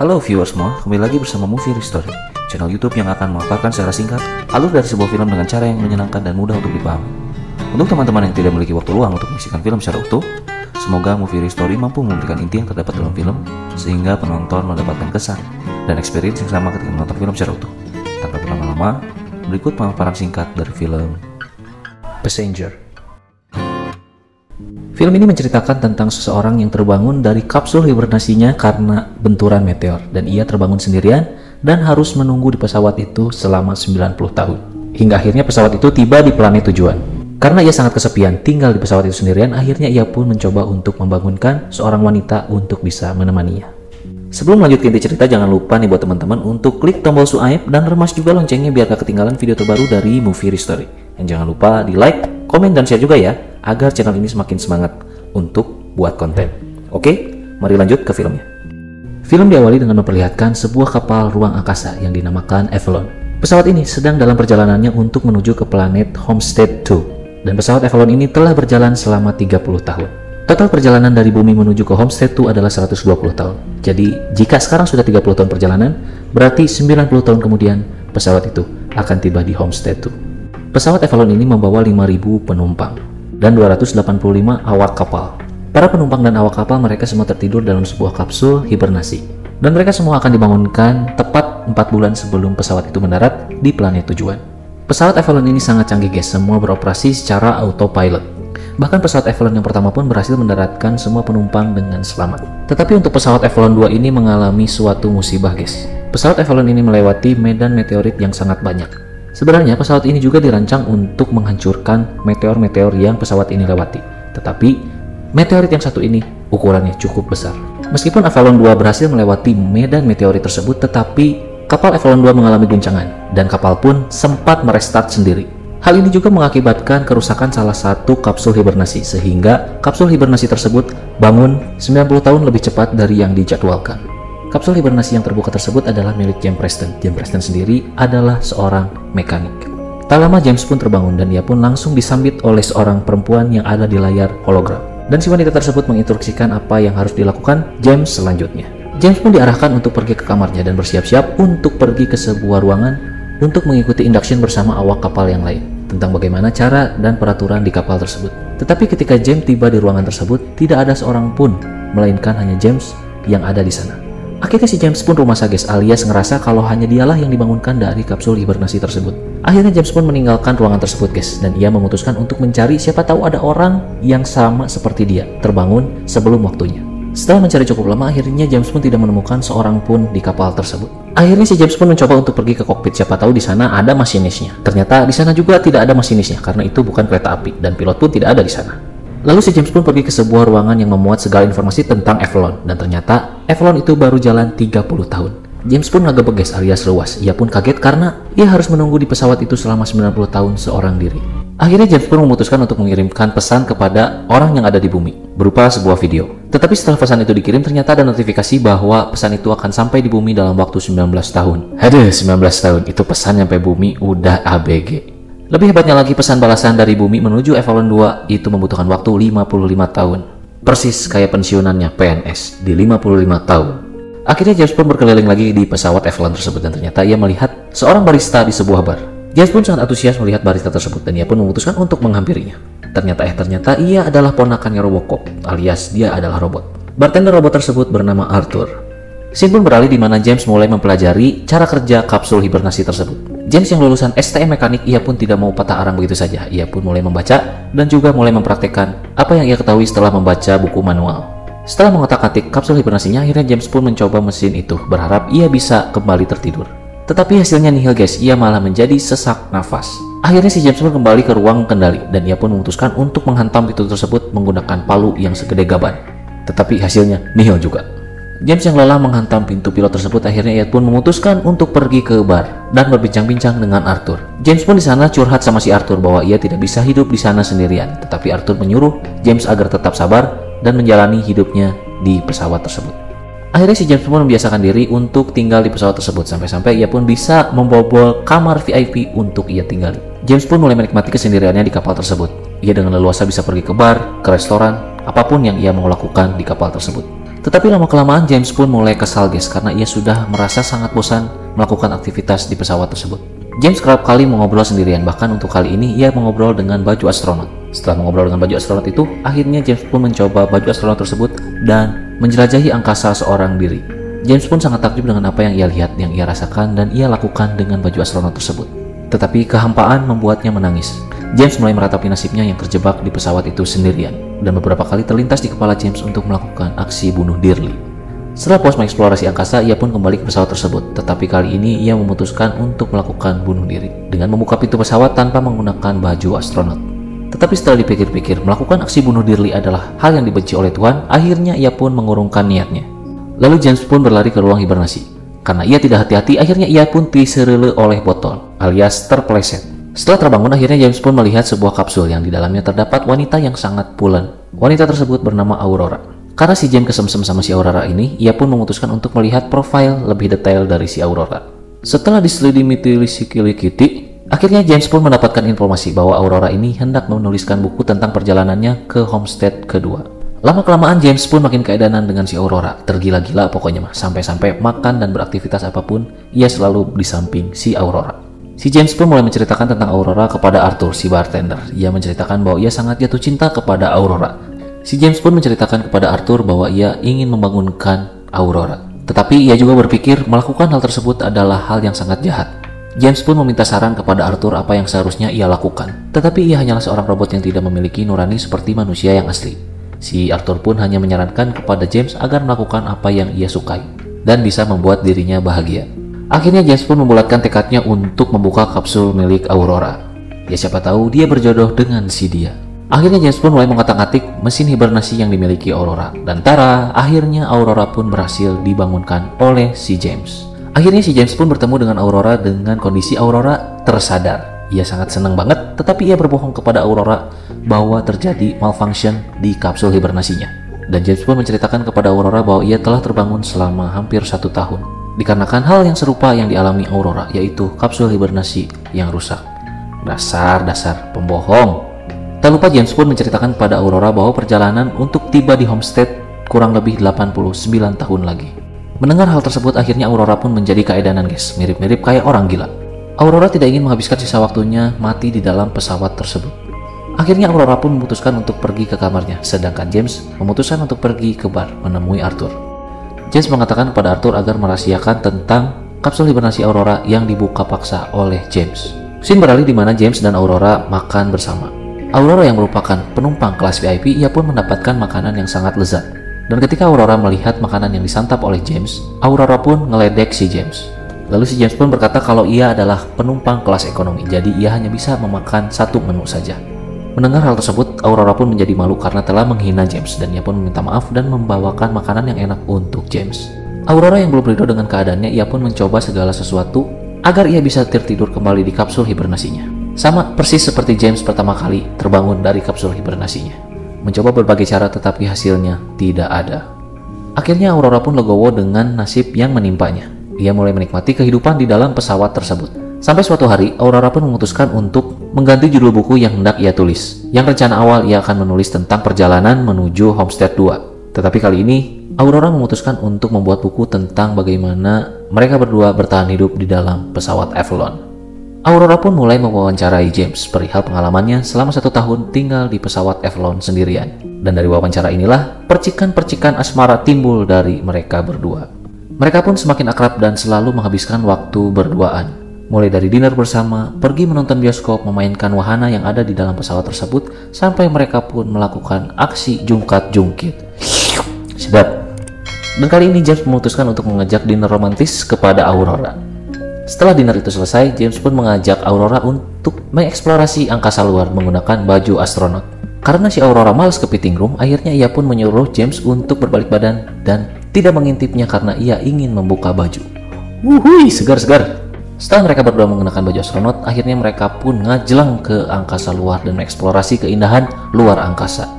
Halo viewers semua, kembali lagi bersama Movie History, channel YouTube yang akan memaparkan secara singkat alur dari sebuah film dengan cara yang menyenangkan dan mudah untuk dipahami. Untuk teman-teman yang tidak memiliki waktu luang untuk menyaksikan film secara utuh, semoga Movie History mampu memberikan inti yang terdapat dalam film sehingga penonton mendapatkan kesan dan experience yang sama ketika menonton film secara utuh. Tanpa berlama-lama, berikut pemaparan singkat dari film Passenger. Film ini menceritakan tentang seseorang yang terbangun dari kapsul hibernasinya karena benturan meteor, dan ia terbangun sendirian dan harus menunggu di pesawat itu selama 90 tahun. Hingga akhirnya pesawat itu tiba di planet tujuan. Karena ia sangat kesepian tinggal di pesawat itu sendirian, akhirnya ia pun mencoba untuk membangunkan seorang wanita untuk bisa menemaninya. Sebelum lanjut ke inti cerita, jangan lupa nih buat teman-teman untuk klik tombol subscribe dan remas juga loncengnya biar gak ketinggalan video terbaru dari Movie History. Dan jangan lupa di like, komen, dan share juga ya, agar channel ini semakin semangat untuk buat konten. Oke, mari lanjut ke filmnya. Film diawali dengan memperlihatkan sebuah kapal ruang angkasa yang dinamakan Avalon. Pesawat ini sedang dalam perjalanannya untuk menuju ke planet Homestead 2. Dan pesawat Avalon ini telah berjalan selama 30 tahun. Total perjalanan dari bumi menuju ke Homestead 2 adalah 120 tahun. Jadi, jika sekarang sudah 30 tahun perjalanan, berarti 90 tahun kemudian pesawat itu akan tiba di Homestead 2. Pesawat Avalon ini membawa 5.000 penumpang dan 285 awak kapal. Para penumpang dan awak kapal mereka semua tertidur dalam sebuah kapsul hibernasi. Dan mereka semua akan dibangunkan tepat 4 bulan sebelum pesawat itu mendarat di planet tujuan. Pesawat Avalon ini sangat canggih guys, semua beroperasi secara autopilot. Bahkan pesawat Avalon yang pertama pun berhasil mendaratkan semua penumpang dengan selamat. Tetapi untuk pesawat Avalon 2 ini mengalami suatu musibah guys. Pesawat Avalon ini melewati medan meteorit yang sangat banyak. Sebenarnya pesawat ini juga dirancang untuk menghancurkan meteor-meteor yang pesawat ini lewati. Tetapi meteorit yang satu ini ukurannya cukup besar. Meskipun Avalon 2 berhasil melewati medan meteorit tersebut, tetapi kapal Avalon 2 mengalami guncangan dan kapal pun sempat merestart sendiri. Hal ini juga mengakibatkan kerusakan salah satu kapsul hibernasi, sehingga kapsul hibernasi tersebut bangun 90 tahun lebih cepat dari yang dijadwalkan. Kapsul hibernasi yang terbuka tersebut adalah milik James Preston. James Preston sendiri adalah seorang mekanik. Tak lama James pun terbangun dan ia pun langsung disambit oleh seorang perempuan yang ada di layar hologram. Dan si wanita tersebut menginstruksikan apa yang harus dilakukan James selanjutnya. James pun diarahkan untuk pergi ke kamarnya dan bersiap-siap untuk pergi ke sebuah ruangan untuk mengikuti induction bersama awak kapal yang lain tentang bagaimana cara dan peraturan di kapal tersebut. Tetapi ketika James tiba di ruangan tersebut, tidak ada seorang pun, melainkan hanya James yang ada di sana. Akhirnya si James pun rumah sakit alias ngerasa kalau hanya dialah yang dibangunkan dari kapsul hibernasi tersebut. Akhirnya James pun meninggalkan ruangan tersebut guys, dan ia memutuskan untuk mencari siapa tahu ada orang yang sama seperti dia, terbangun sebelum waktunya. Setelah mencari cukup lama, akhirnya James pun tidak menemukan seorang pun di kapal tersebut. Akhirnya si James pun mencoba untuk pergi ke kokpit, siapa tahu di sana ada masinisnya. Ternyata di sana juga tidak ada masinisnya karena itu bukan kereta api dan pilot pun tidak ada di sana. Lalu si James pun pergi ke sebuah ruangan yang memuat segala informasi tentang Avalon, dan ternyata Avalon itu baru jalan 30 tahun. James pun agak beges alias luas. Ia pun kaget karena ia harus menunggu di pesawat itu selama 90 tahun seorang diri. Akhirnya James pun memutuskan untuk mengirimkan pesan kepada orang yang ada di bumi berupa sebuah video. Tetapi setelah pesan itu dikirim, ternyata ada notifikasi bahwa pesan itu akan sampai di bumi dalam waktu 19 tahun. Aduh, 19 tahun itu pesan nyampe bumi udah ABG. Lebih hebatnya lagi, pesan balasan dari bumi menuju Avalon 2 itu membutuhkan waktu 55 tahun. Persis kayak pensiunannya PNS di 55 tahun. Akhirnya James pun berkeliling lagi di pesawat Avalon tersebut dan ternyata ia melihat seorang barista di sebuah bar. James pun sangat antusias melihat barista tersebut dan ia pun memutuskan untuk menghampirinya. Ternyata ia adalah ponakannya Robocop alias dia adalah robot. Bartender robot tersebut bernama Arthur. Scene pun beralih di mana James mulai mempelajari cara kerja kapsul hibernasi tersebut. James yang lulusan STM mekanik, ia pun tidak mau patah arang begitu saja. Ia pun mulai membaca dan juga mulai mempraktekkan apa yang ia ketahui setelah membaca buku manual. Setelah mengotak-atik kapsul hibernasinya, akhirnya James pun mencoba mesin itu, berharap ia bisa kembali tertidur. Tetapi hasilnya nihil guys, ia malah menjadi sesak nafas. Akhirnya si James pun kembali ke ruang kendali dan ia pun memutuskan untuk menghantam pintu tersebut menggunakan palu yang segede gaban. Tetapi hasilnya nihil juga. James yang lelah menghantam pintu pilot tersebut, akhirnya ia pun memutuskan untuk pergi ke bar dan berbincang-bincang dengan Arthur. James pun di sana curhat sama si Arthur bahwa ia tidak bisa hidup di sana sendirian, tetapi Arthur menyuruh James agar tetap sabar dan menjalani hidupnya di pesawat tersebut. Akhirnya si James pun membiasakan diri untuk tinggal di pesawat tersebut sampai-sampai ia pun bisa membobol kamar VIP untuk ia tinggali. James pun mulai menikmati kesendiriannya di kapal tersebut. Ia dengan leluasa bisa pergi ke bar, ke restoran, apapun yang ia mau lakukan di kapal tersebut. Tetapi lama-kelamaan James pun mulai kesal guys, karena ia sudah merasa sangat bosan melakukan aktivitas di pesawat tersebut. James kerap kali mengobrol sendirian, bahkan untuk kali ini ia mengobrol dengan baju astronot. Setelah mengobrol dengan baju astronot itu, akhirnya James pun mencoba baju astronot tersebut dan menjelajahi angkasa seorang diri. James pun sangat takjub dengan apa yang ia lihat, yang ia rasakan, dan ia lakukan dengan baju astronot tersebut. Tetapi kehampaan membuatnya menangis. James mulai meratapi nasibnya yang terjebak di pesawat itu sendirian, dan beberapa kali terlintas di kepala James untuk melakukan aksi bunuh diri. Setelah puas mengeksplorasi angkasa, ia pun kembali ke pesawat tersebut, tetapi kali ini ia memutuskan untuk melakukan bunuh diri dengan membuka pintu pesawat tanpa menggunakan baju astronot. Tetapi setelah dipikir-pikir, melakukan aksi bunuh diri adalah hal yang dibenci oleh Tuhan. Akhirnya ia pun mengurungkan niatnya. Lalu James pun berlari ke ruang hibernasi. Karena ia tidak hati-hati, akhirnya ia pun diserele oleh botol, alias terpleset. Setelah terbangun, akhirnya James pun melihat sebuah kapsul yang di dalamnya terdapat wanita yang sangat pulen. Wanita tersebut bernama Aurora. Karena si James kesemsem sama si Aurora ini, ia pun memutuskan untuk melihat profil lebih detail dari si Aurora. Setelah diselidiki, akhirnya James pun mendapatkan informasi bahwa Aurora ini hendak menuliskan buku tentang perjalanannya ke homestead kedua. Lama-kelamaan James pun makin keedanan dengan si Aurora, tergila-gila pokoknya mah, sampai-sampai makan dan beraktivitas apapun, ia selalu di samping si Aurora. Si James pun mulai menceritakan tentang Aurora kepada Arthur, si bartender. Ia menceritakan bahwa ia sangat jatuh cinta kepada Aurora. Si James pun menceritakan kepada Arthur bahwa ia ingin membangunkan Aurora. Tetapi ia juga berpikir melakukan hal tersebut adalah hal yang sangat jahat. James pun meminta saran kepada Arthur apa yang seharusnya ia lakukan. Tetapi ia hanyalah seorang robot yang tidak memiliki nurani seperti manusia yang asli. Si Arthur pun hanya menyarankan kepada James agar melakukan apa yang ia sukai dan bisa membuat dirinya bahagia. Akhirnya James pun membulatkan tekadnya untuk membuka kapsul milik Aurora. Ya siapa tahu dia berjodoh dengan si dia. Akhirnya James pun mulai mengotak-atik mesin hibernasi yang dimiliki Aurora. Dan tara, akhirnya Aurora pun berhasil dibangunkan oleh si James. Akhirnya si James pun bertemu dengan Aurora dengan kondisi Aurora tersadar. Ia sangat senang banget, tetapi ia berbohong kepada Aurora bahwa terjadi malfunction di kapsul hibernasinya. Dan James pun menceritakan kepada Aurora bahwa ia telah terbangun selama hampir 1 tahun. Dikarenakan hal yang serupa yang dialami Aurora, yaitu kapsul hibernasi yang rusak. Dasar pembohong. Tak lupa James pun menceritakan kepada Aurora bahwa perjalanan untuk tiba di homestead kurang lebih 89 tahun lagi. Mendengar hal tersebut, akhirnya Aurora pun menjadi keedanan guys, mirip-mirip kayak orang gila. Aurora tidak ingin menghabiskan sisa waktunya mati di dalam pesawat tersebut. Akhirnya Aurora pun memutuskan untuk pergi ke kamarnya, sedangkan James memutuskan untuk pergi ke bar menemui Arthur. James mengatakan kepada Arthur agar merahasiakan tentang kapsul hibernasi Aurora yang dibuka paksa oleh James. Scene beralih di mana James dan Aurora makan bersama. Aurora yang merupakan penumpang kelas VIP, ia pun mendapatkan makanan yang sangat lezat. Dan ketika Aurora melihat makanan yang disantap oleh James, Aurora pun ngeledek si James. Lalu si James pun berkata kalau ia adalah penumpang kelas ekonomi, jadi ia hanya bisa memakan 1 menu saja. Mendengar hal tersebut, Aurora pun menjadi malu karena telah menghina James, dan ia pun meminta maaf dan membawakan makanan yang enak untuk James. Aurora yang belum ridho dengan keadaannya, ia pun mencoba segala sesuatu agar ia bisa tertidur kembali di kapsul hibernasinya. Sama persis seperti James pertama kali terbangun dari kapsul hibernasinya. Mencoba berbagai cara tetapi hasilnya tidak ada. Akhirnya Aurora pun legowo dengan nasib yang menimpanya. Ia mulai menikmati kehidupan di dalam pesawat tersebut. Sampai suatu hari, Aurora pun memutuskan untuk mengganti judul buku yang hendak ia tulis. Yang rencana awal ia akan menulis tentang perjalanan menuju Homestead 2. Tetapi kali ini, Aurora memutuskan untuk membuat buku tentang bagaimana mereka berdua bertahan hidup di dalam pesawat Avalon. Aurora pun mulai mewawancarai James perihal pengalamannya selama 1 tahun tinggal di pesawat Avalon sendirian. Dan dari wawancara inilah, percikan-percikan asmara timbul dari mereka berdua. Mereka pun semakin akrab dan selalu menghabiskan waktu berduaan. Mulai dari dinner bersama, pergi menonton bioskop, memainkan wahana yang ada di dalam pesawat tersebut, sampai mereka pun melakukan aksi jungkat-jungkit. Sedap. Dan kali ini James memutuskan untuk mengajak dinner romantis kepada Aurora. Setelah dinner itu selesai, James pun mengajak Aurora untuk mengeksplorasi angkasa luar menggunakan baju astronot. Karena si Aurora malas ke fitting room, akhirnya ia pun menyuruh James untuk berbalik badan dan tidak mengintipnya karena ia ingin membuka baju. Wuhui, segar-segar. Setelah mereka berdua mengenakan baju astronot, akhirnya mereka pun ngajelang ke angkasa luar dan mengeksplorasi keindahan luar angkasa.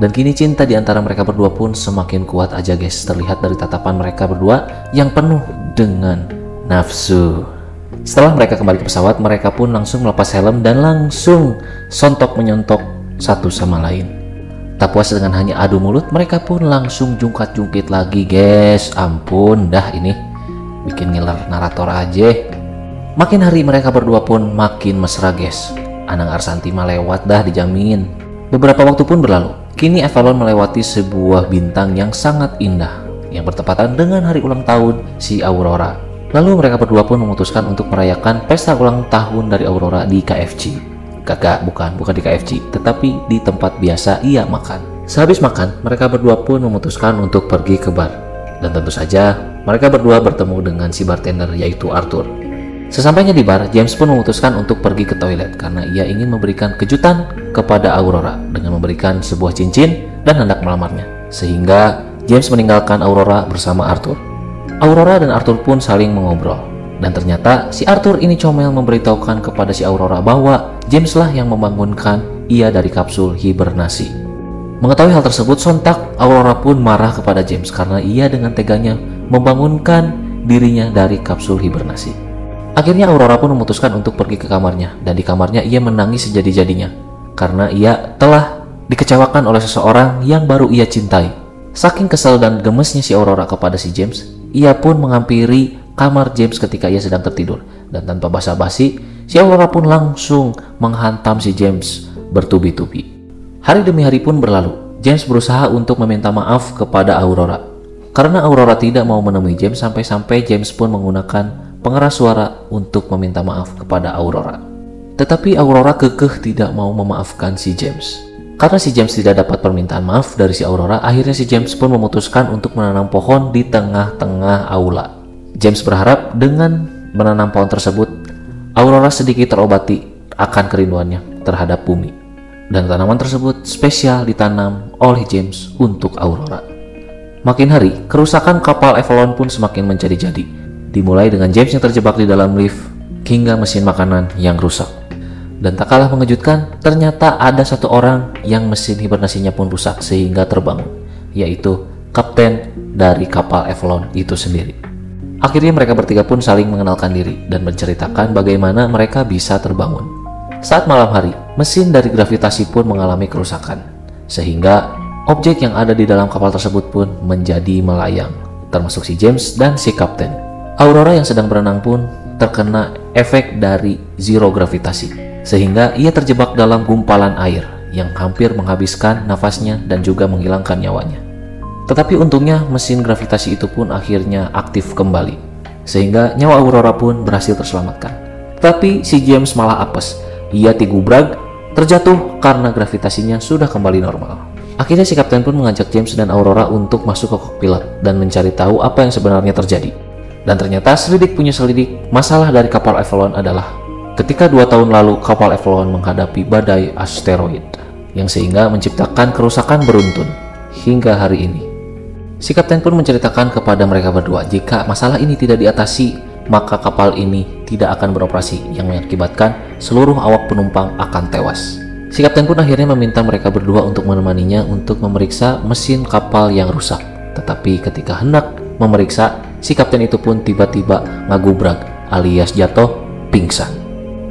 Dan kini cinta di antara mereka berdua pun semakin kuat aja guys, terlihat dari tatapan mereka berdua yang penuh dengan nafsu. Setelah mereka kembali ke pesawat, mereka pun langsung melepas helm dan langsung sontok menyontok satu sama lain. Tak puas dengan hanya adu mulut, mereka pun langsung jungkat-jungkit lagi guys. Ampun dah, ini bikin ngiler narator aja. Makin hari mereka berdua pun makin mesra guys. Anang Arsanti mah lewat dah dijamin. Beberapa waktu pun berlalu. Kini Avalon melewati sebuah bintang yang sangat indah yang bertepatan dengan hari ulang tahun si Aurora. Lalu mereka berdua pun memutuskan untuk merayakan pesta ulang tahun dari Aurora di KFC. Kakak, bukan di KFC, tetapi di tempat biasa ia makan. Sehabis makan, mereka berdua pun memutuskan untuk pergi ke bar. Dan tentu saja, mereka berdua bertemu dengan si bartender yaitu Arthur. Sesampainya di bar, James pun memutuskan untuk pergi ke toilet karena ia ingin memberikan kejutan kepada Aurora dengan memberikan sebuah cincin dan hendak melamarnya. Sehingga James meninggalkan Aurora bersama Arthur. Aurora dan Arthur pun saling mengobrol. Dan ternyata si Arthur ini comel memberitahukan kepada si Aurora bahwa James lah yang membangunkan ia dari kapsul hibernasi. Mengetahui hal tersebut, sontak Aurora pun marah kepada James karena ia dengan teganya membangunkan dirinya dari kapsul hibernasi. Akhirnya Aurora pun memutuskan untuk pergi ke kamarnya, dan di kamarnya ia menangis sejadi-jadinya karena ia telah dikecewakan oleh seseorang yang baru ia cintai. Saking kesal dan gemesnya si Aurora kepada si James, ia pun menghampiri kamar James ketika ia sedang tertidur, dan tanpa basa-basi si Aurora pun langsung menghantam si James bertubi-tubi. Hari demi hari pun berlalu. James berusaha untuk meminta maaf kepada Aurora karena Aurora tidak mau menemui James, sampai-sampai James pun menggunakan pengeras suara untuk meminta maaf kepada Aurora. Tetapi Aurora kekeh tidak mau memaafkan si James. Karena si James tidak dapat permintaan maaf dari si Aurora, akhirnya si James pun memutuskan untuk menanam pohon di tengah-tengah aula. James berharap dengan menanam pohon tersebut, Aurora sedikit terobati akan kerinduannya terhadap bumi. Dan tanaman tersebut spesial ditanam oleh James untuk Aurora. Makin hari, kerusakan kapal Avalon pun semakin menjadi-jadi. Dimulai dengan James yang terjebak di dalam lift, hingga mesin makanan yang rusak. Dan tak kalah mengejutkan, ternyata ada satu orang yang mesin hibernasinya pun rusak sehingga terbangun, yaitu kapten dari kapal Avalon itu sendiri. Akhirnya mereka bertiga pun saling mengenalkan diri dan menceritakan bagaimana mereka bisa terbangun. Saat malam hari, mesin dari gravitasi pun mengalami kerusakan, sehingga objek yang ada di dalam kapal tersebut pun menjadi melayang, termasuk si James dan si kapten. Aurora yang sedang berenang pun terkena efek dari zero gravitasi, sehingga ia terjebak dalam gumpalan air yang hampir menghabiskan nafasnya dan juga menghilangkan nyawanya. Tetapi untungnya mesin gravitasi itu pun akhirnya aktif kembali, sehingga nyawa Aurora pun berhasil terselamatkan. Tetapi si James malah apes, ia tigubrag, terjatuh karena gravitasinya sudah kembali normal. Akhirnya si kapten pun mengajak James dan Aurora untuk masuk ke kokpit dan mencari tahu apa yang sebenarnya terjadi. Dan ternyata selidik punya selidik, masalah dari kapal Avalon adalah ketika 2 tahun lalu kapal Avalon menghadapi badai asteroid yang sehingga menciptakan kerusakan beruntun hingga hari ini. Si kapten pun menceritakan kepada mereka berdua jika masalah ini tidak diatasi, maka kapal ini tidak akan beroperasi yang mengakibatkan seluruh awak penumpang akan tewas. Si kapten pun akhirnya meminta mereka berdua untuk menemaninya untuk memeriksa mesin kapal yang rusak. Tetapi ketika hendak memeriksa, si kapten itu pun tiba-tiba ngagubrak alias jatuh pingsan.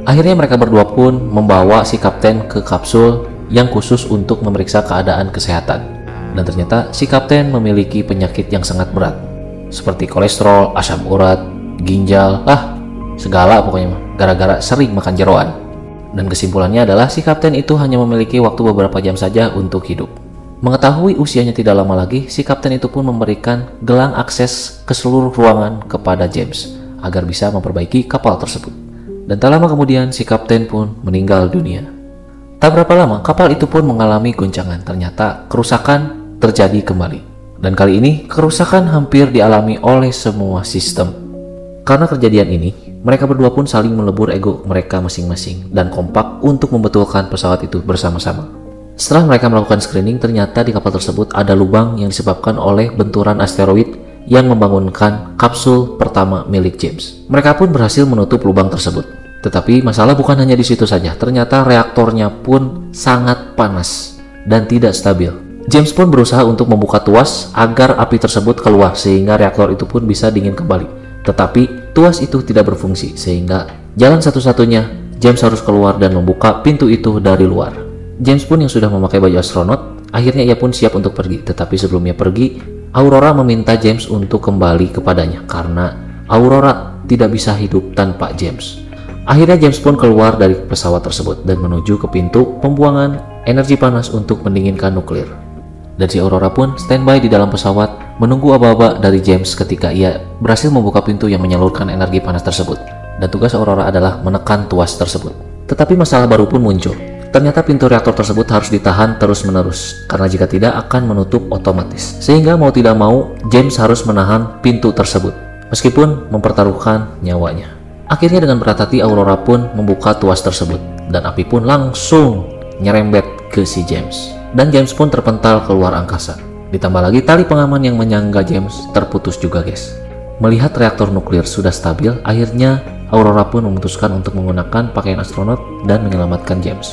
Akhirnya mereka berdua pun membawa si kapten ke kapsul yang khusus untuk memeriksa keadaan kesehatan. Dan ternyata si kapten memiliki penyakit yang sangat berat, seperti kolesterol, asam urat, ginjal, segala pokoknya gara-gara sering makan jeroan. Dan kesimpulannya adalah si kapten itu hanya memiliki waktu beberapa jam saja untuk hidup. Mengetahui usianya tidak lama lagi, si kapten itu pun memberikan gelang akses ke seluruh ruangan kepada James agar bisa memperbaiki kapal tersebut. Dan tak lama kemudian si kapten pun meninggal dunia. Tak berapa lama kapal itu pun mengalami goncangan. Ternyata kerusakan terjadi kembali. Dan kali ini kerusakan hampir dialami oleh semua sistem. Karena kejadian ini, mereka berdua pun saling melebur ego mereka masing-masing dan kompak untuk membetulkan pesawat itu bersama-sama. Setelah mereka melakukan screening, ternyata di kapal tersebut ada lubang yang disebabkan oleh benturan asteroid yang membangunkan kapsul pertama milik James. Mereka pun berhasil menutup lubang tersebut. Tetapi masalah bukan hanya di situ saja, ternyata reaktornya pun sangat panas dan tidak stabil. James pun berusaha untuk membuka tuas agar api tersebut keluar sehingga reaktor itu pun bisa dingin kembali. Tetapi tuas itu tidak berfungsi sehingga jalan satu-satunya James harus keluar dan membuka pintu itu dari luar. James pun yang sudah memakai baju astronot Akhirnya ia pun siap untuk pergi, tetapi sebelumnya pergi, Aurora meminta James untuk kembali kepadanya karena Aurora tidak bisa hidup tanpa James. Akhirnya James pun keluar dari pesawat tersebut dan menuju ke pintu pembuangan energi panas untuk mendinginkan nuklir. Dan si Aurora pun standby di dalam pesawat menunggu aba-aba dari James ketika ia berhasil membuka pintu yang menyalurkan energi panas tersebut. Dan tugas Aurora adalah menekan tuas tersebut. Tetapi masalah baru pun muncul. Ternyata pintu reaktor tersebut harus ditahan terus-menerus, karena jika tidak akan menutup otomatis. Sehingga mau tidak mau, James harus menahan pintu tersebut, meskipun mempertaruhkan nyawanya. Akhirnya dengan berat hati, Aurora pun membuka tuas tersebut, dan api pun langsung nyerembet ke si James. Dan James pun terpental keluar angkasa. Ditambah lagi tali pengaman yang menyangga James terputus juga guys. Melihat reaktor nuklir sudah stabil, akhirnya Aurora pun memutuskan untuk menggunakan pakaian astronot dan menyelamatkan James.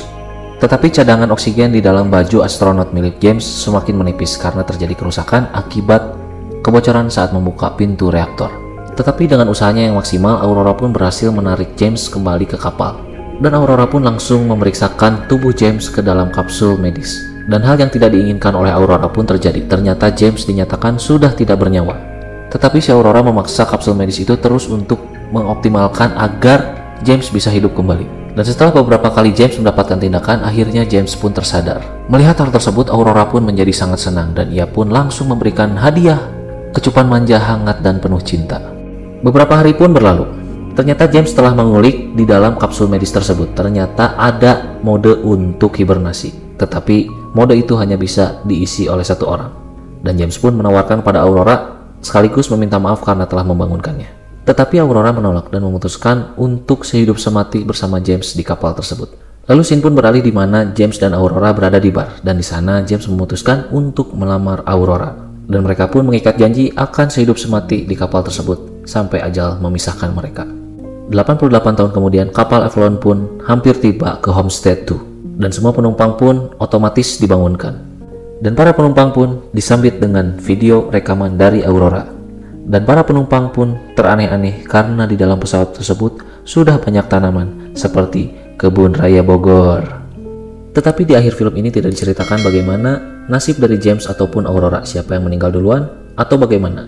Tetapi cadangan oksigen di dalam baju astronot milik James semakin menipis karena terjadi kerusakan akibat kebocoran saat membuka pintu reaktor. Tetapi dengan usahanya yang maksimal, Aurora pun berhasil menarik James kembali ke kapal. Dan Aurora pun langsung memeriksakan tubuh James ke dalam kapsul medis. Dan hal yang tidak diinginkan oleh Aurora pun terjadi. Ternyata James dinyatakan sudah tidak bernyawa. Tetapi si Aurora memaksa kapsul medis itu terus untuk mengoptimalkan agar James bisa hidup kembali. Dan setelah beberapa kali James mendapatkan tindakan, akhirnya James pun tersadar. Melihat hal tersebut, Aurora pun menjadi sangat senang dan ia pun langsung memberikan hadiah kecupan manja hangat dan penuh cinta. Beberapa hari pun berlalu. Ternyata James telah mengulik di dalam kapsul medis tersebut. Ternyata ada mode untuk hibernasi. Tetapi mode itu hanya bisa diisi oleh satu orang. Dan James pun menawarkan pada Aurora sekaligus meminta maaf karena telah membangunkannya. Tetapi Aurora menolak dan memutuskan untuk sehidup semati bersama James di kapal tersebut. Lalu scene pun beralih di mana James dan Aurora berada di bar, dan di sana James memutuskan untuk melamar Aurora. Dan mereka pun mengikat janji akan sehidup semati di kapal tersebut sampai ajal memisahkan mereka. 88 tahun kemudian, kapal Avalon pun hampir tiba ke Homestead 2, dan semua penumpang pun otomatis dibangunkan. Dan para penumpang pun disambit dengan video rekaman dari Aurora. Dan para penumpang pun teraneh-aneh karena di dalam pesawat tersebut sudah banyak tanaman seperti kebun raya Bogor. Tetapi di akhir film ini tidak diceritakan bagaimana nasib dari James ataupun Aurora, siapa yang meninggal duluan atau bagaimana.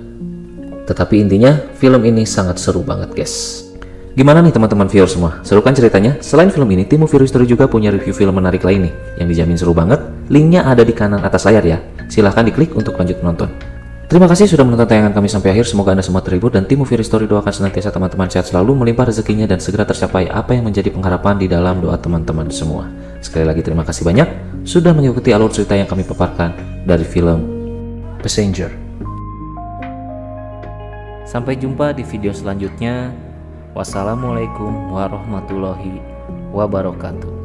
Tetapi intinya film ini sangat seru banget guys. Gimana nih teman-teman viewer semua? Seru kan ceritanya? Selain film ini, Tim Movie History juga punya review film menarik lain nih yang dijamin seru banget. Linknya ada di kanan atas layar ya. Silahkan diklik untuk lanjut menonton. Terima kasih sudah menonton tayangan kami sampai akhir. Semoga Anda semua terhibur dan Tim Movie History doakan senantiasa teman-teman sehat selalu, melimpah rezekinya dan segera tercapai apa yang menjadi pengharapan di dalam doa teman-teman semua. Sekali lagi terima kasih banyak sudah mengikuti alur cerita yang kami paparkan dari film Passenger. Sampai jumpa di video selanjutnya. Wassalamualaikum warahmatullahi wabarakatuh.